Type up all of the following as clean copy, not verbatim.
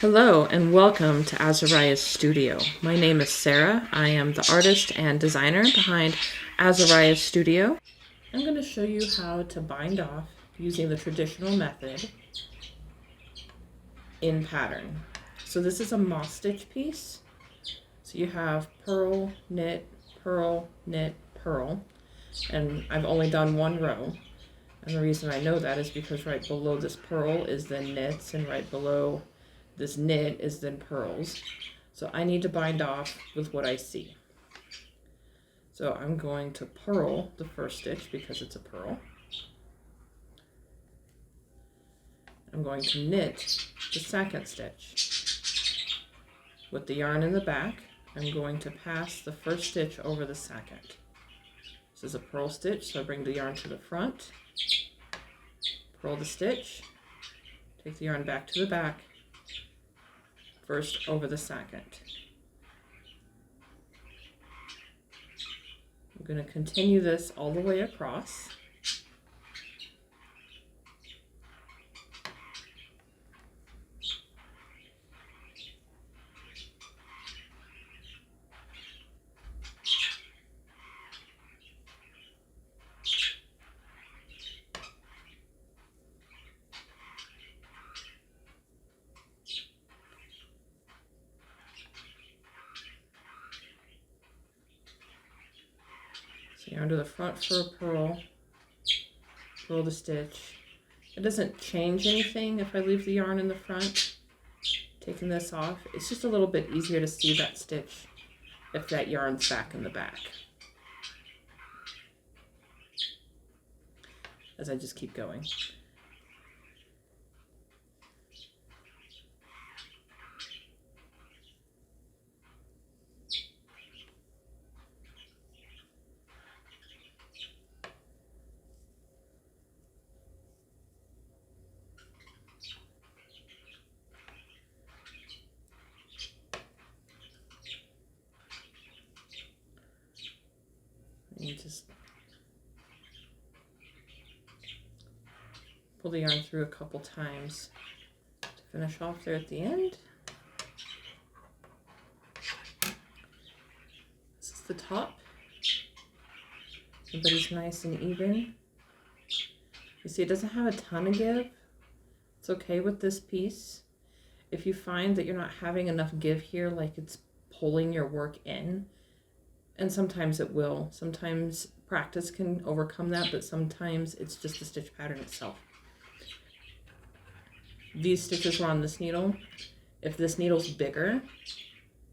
Hello and welcome to Azariah's Studio. My name is Sarah. I am the artist and designer behind Azariah's Studio. I'm going to show you how to bind off using the traditional method in pattern. So this is a moss stitch piece. So you have purl, knit, purl, knit, purl, and I've only done one row. And the reason I know that is because right below this purl is then knits, and right below this knit is then purls. So I need to bind off with what I see. So I'm going to purl the first stitch because it's a purl. I'm going to knit the second stitch. With the yarn in the back, I'm going to pass the first stitch over the second. This is a purl stitch, so I bring the yarn to the front, purl the stitch, take the yarn back to the back, first over the second. I'm going to continue this all the way across. Yarn to the front for a purl, purl the stitch. It doesn't change anything if I leave the yarn in the front. Taking this off, it's just a little bit easier to see that stitch if that yarn's back in the back. As I just keep going. You just pull the yarn through a couple times to finish off there at the end. This is the top. Everybody's nice and even. You see, it doesn't have a ton of give. It's okay with this piece. If you find that you're not having enough give here, like it's pulling your work in, and sometimes it will. Sometimes practice can overcome that, but sometimes it's just the stitch pattern itself. These stitches were on this needle. If this needle's bigger,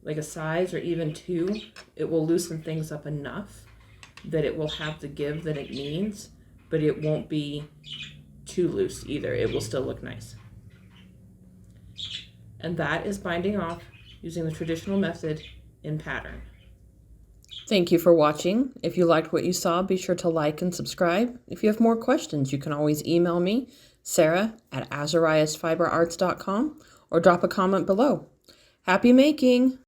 like a size or even 2, it will loosen things up enough that it will have the give that it needs, but it won't be too loose either. It will still look nice. And that is binding off using the traditional method in pattern. Thank you for watching. If you liked what you saw, be sure to like and subscribe. If you have more questions, you can always email me, sarah@azariahsfiberarts.com, or drop a comment below. Happy making!